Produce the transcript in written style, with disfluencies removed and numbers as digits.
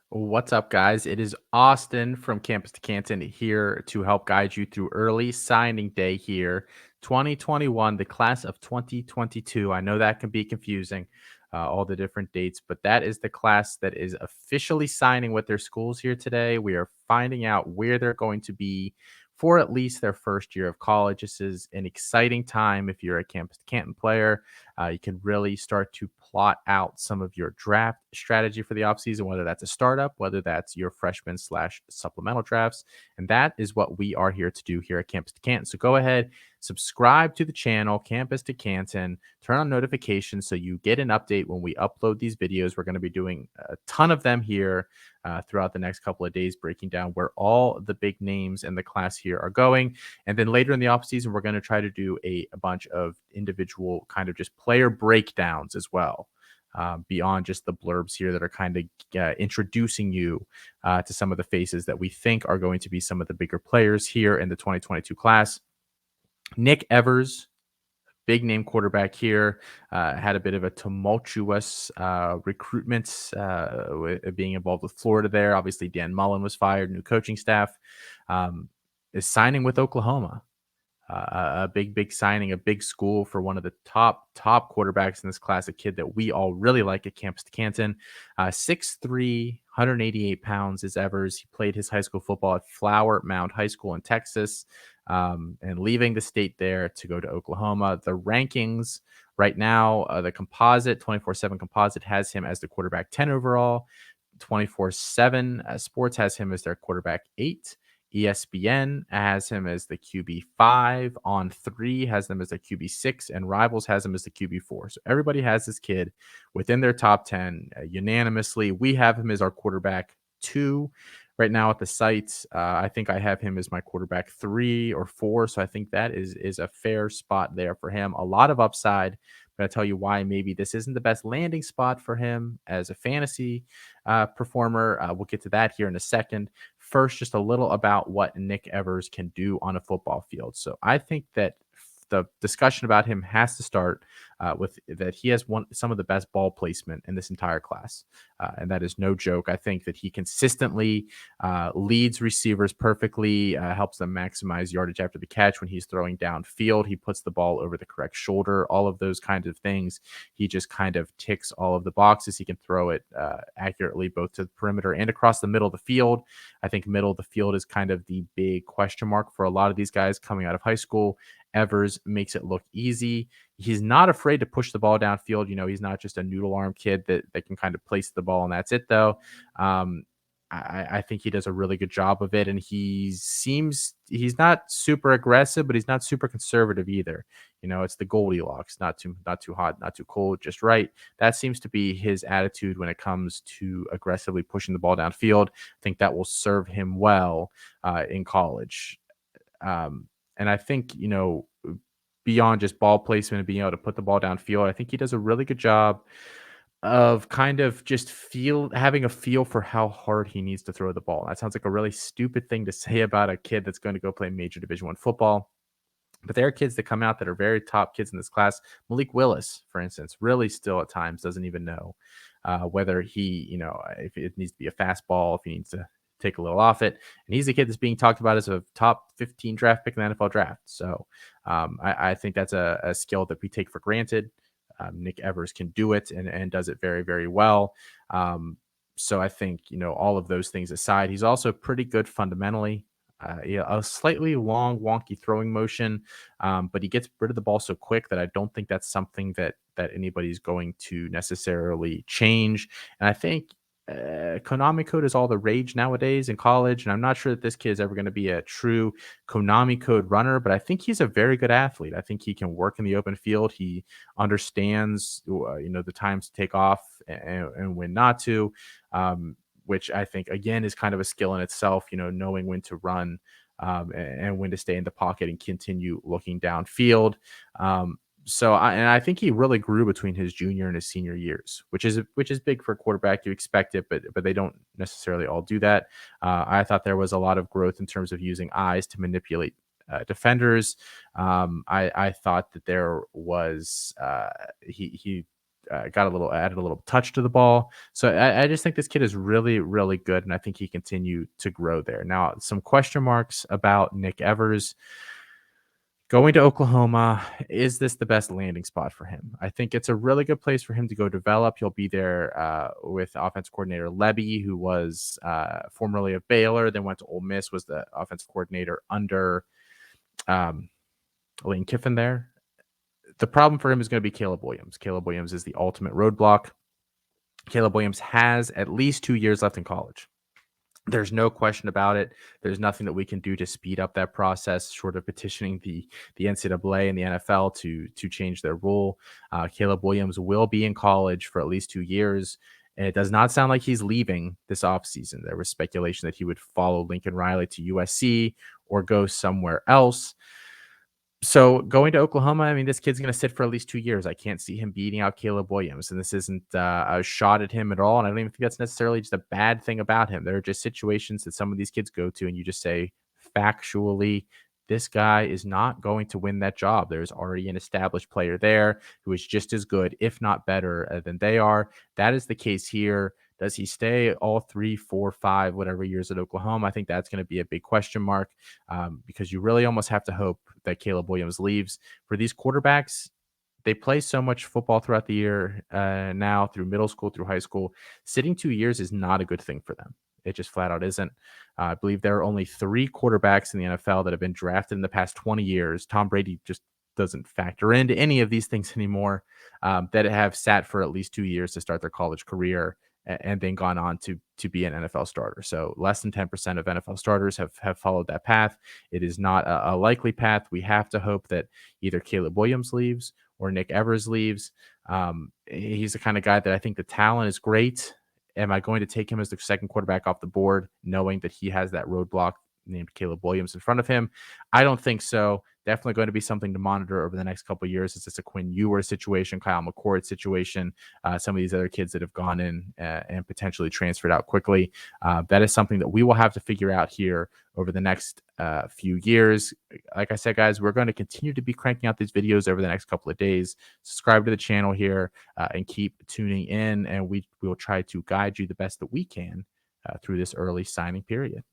What's up, guys? It is Austin from Campus to Canton here to help guide you through early signing day here. 2021, the class of 2022. I know that can be confusing, all the different dates, but that is the class that is officially signing with their schools here today. We are finding out where they're going to be for at least their first year of college. This is an exciting time if you're a Campus to Canton player. You can really start to plot out some of your draft strategy for the offseason, whether that's a startup, whether that's your freshman slash supplemental drafts. And that is what we are here to do here at Campus to Canton. So go ahead, subscribe to the channel, Campus to Canton, turn on notifications so you get an update when we upload these videos. We're going to be doing a ton of them here throughout the next couple of days, breaking down where all the big names in the class here are going. And then later in the offseason, we're going to try to do a bunch of individual kind of just player breakdowns as well. Beyond just the blurbs here that are kind of introducing you to some of the faces that we think are going to be some of the bigger players here in the 2022 class. Nick Evers, big name quarterback here, had a bit of a tumultuous recruitment being involved with Florida there. Obviously, Dan Mullen was fired, new coaching staff, is signing with Oklahoma. A big signing, a big school for one of the top quarterbacks in this class, a kid that we all really like at Campus to Canton. 6'3", 188 pounds is Evers. He played his high school football at Flower Mound High School in Texas, and leaving the state there to go to Oklahoma. The rankings right now, the composite 24/7 composite has him as the quarterback 10 overall. 24/7 Sports has him as their quarterback 8. ESPN has him as the QB5. On3 has them as the QB6, and Rivals has him as the QB4. So everybody has this kid within their top 10 unanimously. We have him as our quarterback 2 right now at the site. I think I have him as my quarterback 3 or 4. So I think that is a fair spot there for him. A lot of upside. I'm going to tell you why maybe this isn't the best landing spot for him as a fantasy performer. We'll get to that here in a second. First, just a little about what Nick Evers can do on a football field. So I think that the discussion about him has to start with that he has some of the best ball placement in this entire class, and that is no joke. I think that he consistently leads receivers perfectly, helps them maximize yardage after the catch when he's throwing downfield. He puts the ball over the correct shoulder, all of those kinds of things. He just kind of ticks all of the boxes. He can throw it accurately both to the perimeter and across the middle of the field. I think middle of the field is kind of the big question mark for a lot of these guys coming out of high school. Evers makes it look easy. He's not afraid to push the ball downfield. You know, he's not just a noodle arm kid that can kind of place the ball and that's it, though. I think he does a really good job of it, and he's not super aggressive, but he's not super conservative either. You know, it's the Goldilocks, not too hot, not too cold, just right. That seems to be his attitude when it comes to aggressively pushing the ball downfield. I think that will serve him well in college. And I think, you know, beyond just ball placement and being able to put the ball downfield, I think he does a really good job of kind of just having a feel for how hard he needs to throw the ball. That sounds like a really stupid thing to say about a kid that's going to go play major Division I football. But there are kids that come out that are very top kids in this class. Malik Willis, for instance, really still at times doesn't even know whether he, you know, if it needs to be a fastball, if he needs to take a little off it. And he's a kid that's being talked about as a top 15 draft pick in the NFL draft. So I think that's a skill that we take for granted. Nick Evers can do it and does it very, very well. So I think, you know, all of those things aside, he's also pretty good fundamentally. A slightly long, wonky throwing motion, but he gets rid of the ball so quick that I don't think that's something that anybody's going to necessarily change. And I think Konami code is all the rage nowadays in college, and I'm not sure that this kid is ever going to be a true Konami code runner, but I think he's a very good athlete. I think he can work in the open field. He understands, you know, the times to take off and when not to. Which I think, again, is kind of a skill in itself, you know, knowing when to run and when to stay in the pocket and continue looking downfield. I think he really grew between his junior and his senior years, which is big for a quarterback. You expect it, but they don't necessarily all do that. I thought there was a lot of growth in terms of using eyes to manipulate defenders. I thought that there was he got a little added a little touch to the ball. So I just think this kid is really, really good, and I think he continue to grow there. Now, some question marks about Nick Evers going to Oklahoma. Is this the best landing spot for him? I think it's a really good place for him to go develop. He'll be there with offensive coordinator Levy, who was formerly of Baylor, then went to Ole Miss, was the offensive coordinator under um, Lane Kiffin there. The problem for him is going to be Caleb Williams. Caleb Williams is the ultimate roadblock. Caleb Williams has at least 2 years left in college. There's no question about it. There's nothing that we can do to speed up that process, short of petitioning the NCAA and the NFL to change their rule. Caleb Williams will be in college for at least 2 years. And it does not sound like he's leaving this offseason. There was speculation that he would follow Lincoln Riley to USC or go somewhere else. So going to Oklahoma, I mean, this kid's going to sit for at least 2 years. I can't see him beating out Caleb Williams, and this isn't a shot at him at all. And I don't even think that's necessarily just a bad thing about him. There are just situations that some of these kids go to, and you just say factually, this guy is not going to win that job. There's already an established player there who is just as good, if not better, than they are. That is the case here. Does he stay all 3, 4, 5, whatever years at Oklahoma? I think that's going to be a big question mark because you really almost have to hope that Caleb Williams leaves. For these quarterbacks, they play so much football throughout the year now, through middle school, through high school. Sitting 2 years is not a good thing for them. It just flat out isn't. I believe there are only 3 quarterbacks in the NFL that have been drafted in the past 20 years. Tom Brady just doesn't factor into any of these things anymore, that have sat for at least 2 years to start their college career and then gone on to be an NFL starter. So less than 10% of NFL starters have followed that path. It is not a likely path. We have to hope that either Caleb Williams leaves or Nick Evers leaves. He's the kind of guy that I think the talent is great. Am I going to take him as the second quarterback off the board, knowing that he has that roadblock named Caleb Williams in front of him? I don't think so. Definitely going to be something to monitor over the next couple of years. Is this a Quinn Ewers situation, Kyle McCord situation, some of these other kids that have gone in and potentially transferred out quickly? That is something that we will have to figure out here over the next few years. Like I said, guys, we're going to continue to be cranking out these videos over the next couple of days. Subscribe to the channel here and keep tuning in, and we will try to guide you the best that we can through this early signing period.